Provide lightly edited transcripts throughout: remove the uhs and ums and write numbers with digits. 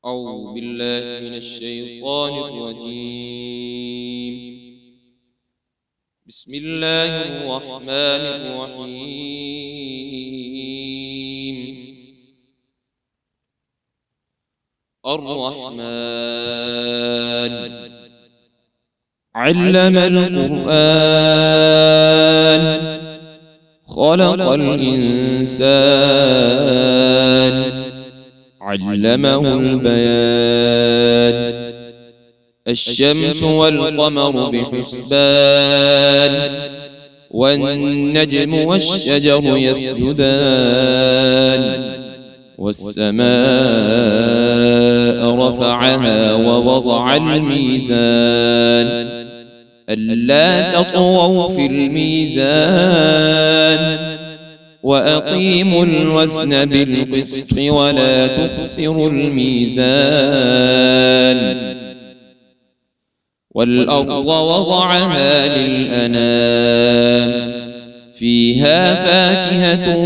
أعوذ بالله من الشيطان الرجيم. بسم الله الرحمن الرحيم. الرحمن علم القرآن خلق الإنسان علمه البيان. الشمس والقمر بحسبان والنجم والشجر يسجدان والسماء رفعها ووضع الميزان ألا تطغوا في الميزان وأقيموا الوزن بالقسط ولا تخسروا الميزان. والأرض وضعها للأنام فيها فاكهة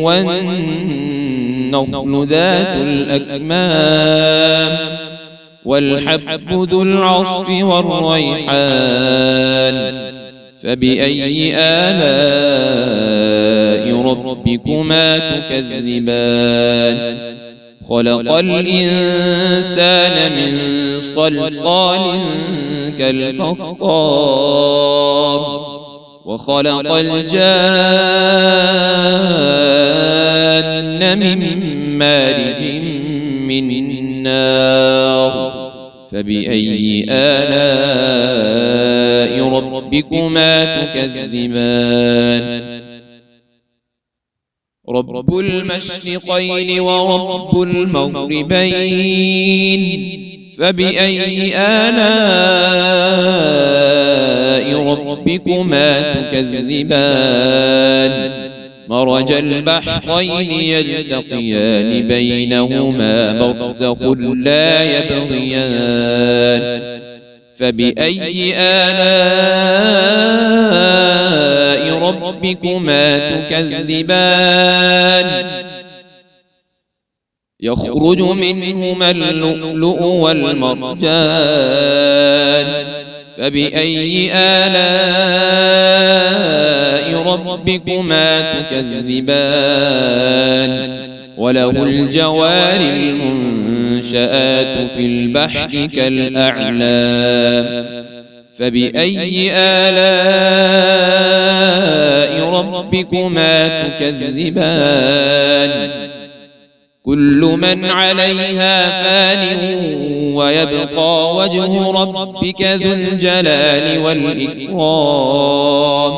والنخل ذات الأكمام والحب ذو العصف والريحان فبأي آلاء ربكما تكذبان. خلق الإنسان من صلصال كالفخار وخلق الجان من مارج من نار فبأي آلاء ربكما تكذبان. رب المشرقين ورب المغربين فبأي آلاء ربكما تكذبان. مرج البحرين يلتقيان بينهما برزخ لا يبغيان فبأي آلاء ربكما تكذبان. يخرج منهما اللؤلؤ والمرجان فبأي آلاء ربكما تكذبان. وله الجوار المنشآت في البحر كالأعلام فبأي آلاء ربكما تكذبان. كل من عليها فان ويبقى وجه ربك ذو الجلال والإكرام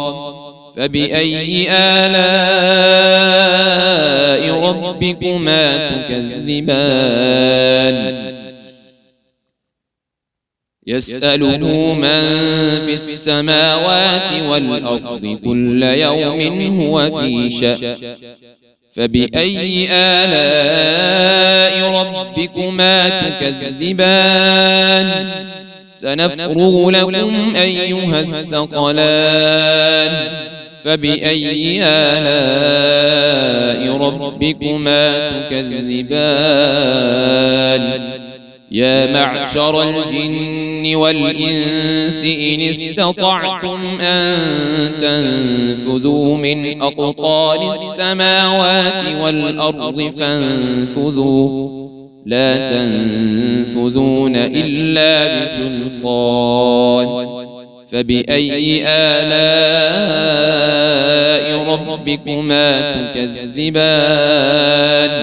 فبأي آلاء ربكما تكذبان. يسأله من في السماوات والأرض كل يوم هو في شأن فبأي آلاء ربكما تكذبان. سنفرغ لكم أيها الثقلان فبأي آلاء ربكما تكذبان. يا معشر الجن والإنس إن استطعتم أن تنفذوا من أقطار السماوات والأرض فانفذوا لا تنفذون إلا بسلطان فبأي آلاء ربكما تكذبان.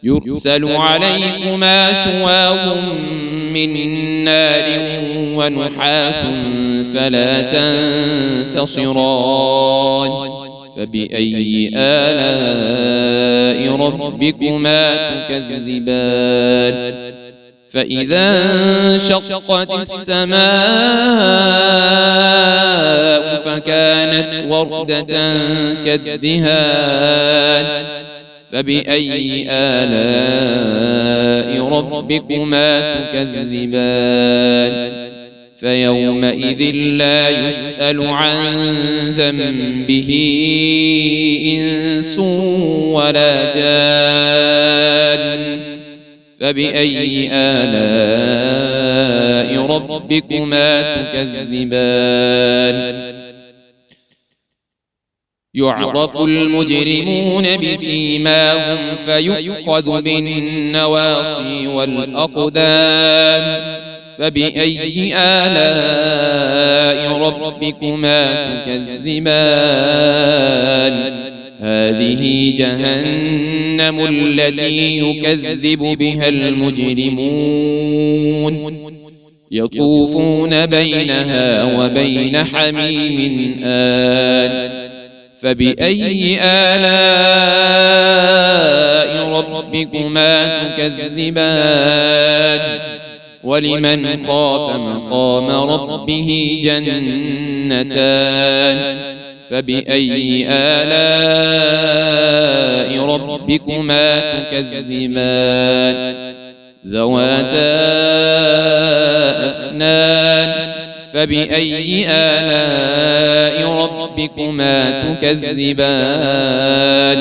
يرسل عليكما شواظ من نار ونحاس فلا تنتصران فبأي آلاء ربكما تكذبان. فإذا انشقت السماء فكانت وردة كالدهان فبأي آلاء ربكما تكذبان. فيومئذ لا يسأل عن ذنبه إنس ولا جان فبأي آلاء ربكما تكذبان يعرف المجرمون بسيماهم فيؤخذ بالنواصي والأقدام فبأي آلاء ربكما تكذبان هذه جهنم التي يكذب بها المجرمون يطوفون بينها وبين حميم آن فبأي آلاء ربكما تكذبان ولمن خاف مقام ربه جنتان فبأي آلاء ربكما تكذبان ذواتا أفنان فبأي آلاء ربكما تكذبان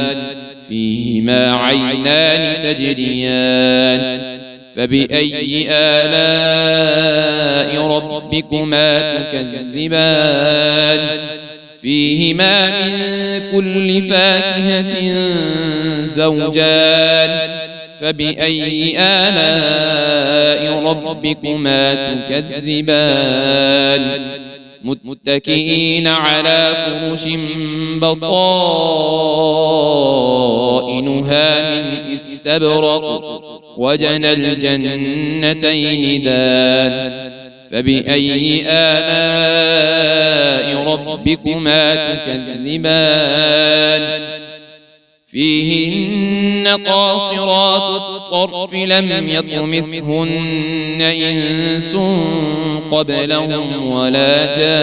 فيهما عينان تجريان فبأي آلاء ربكما تكذبان فيهما من كل فاكهة زوجان فبأي آلاء ربكما تكذبان متكئين على فرش بطائنها من استبرق وجنى الجنتين دان فبأي آلاء ربكما تكذبان فيهن قاصرات الطرف لم يطمثهن إنس قبلهم ولا جان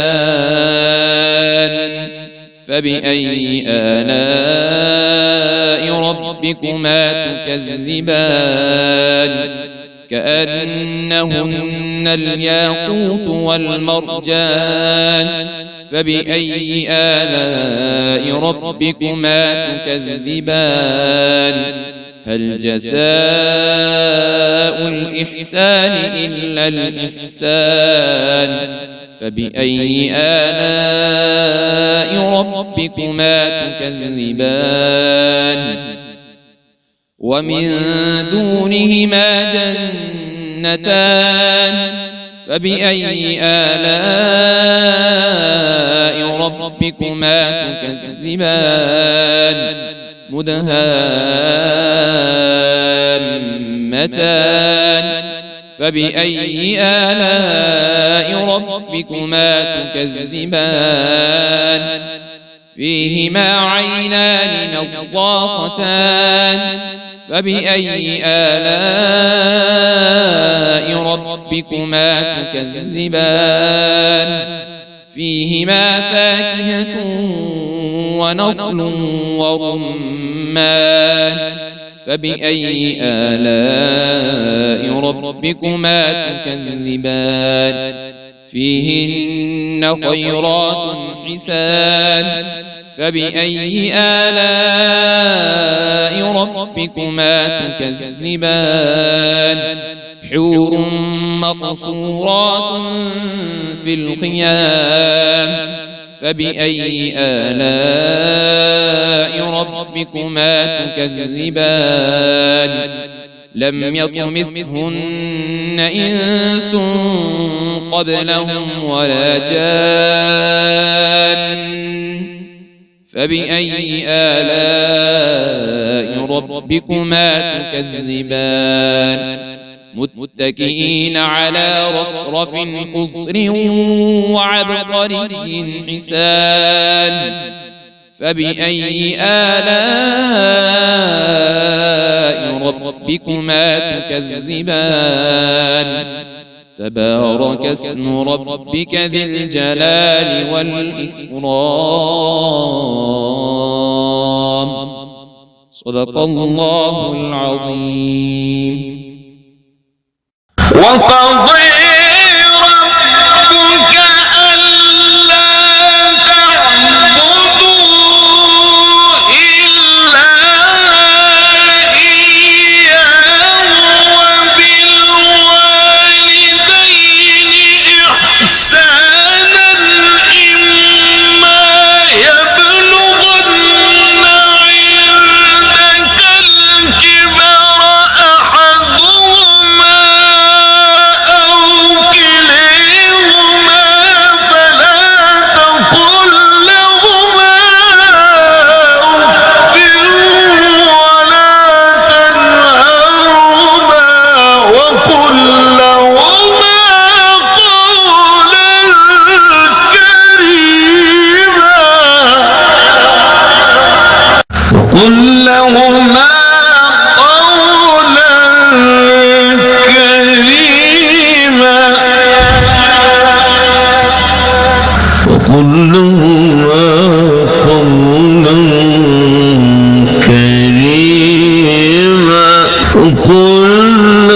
فبأي آلاء ربكما تكذبان كأنهن الياقوت والمرجان فبأي آلاء ربكما تكذبان هل جزاء الإحسان إلا الإحسان فبأي آلاء ربكما تكذبان ومن دونهما جنتان فبأي آلاء ربكما تكذبان مدهامتان فبأي آلاء ربكما تكذبان فيهما عينان نضاختان فبأي آلاء ربكما تكذبان فيهما فاكهة ونخل ورمان فبأي آلاء ربكما تكذبان فيهن خيرات حسان فبأي آلاء ربكما تكذبان حور مقصورات في الخيام فبأي آلاء ربكما تكذبان لم يطمثهن إنس قبلهم ولا جان فبأي آلاء ربكما تكذبان متكئين على رفرف خضر وعبقري حسان فبأي آلاء ربكما تكذبان تبارك اسم ربك ذي الجلال والإكرام صدق الله العظيم. وقضي ربك ألا تعبدوا إلا إياه كنا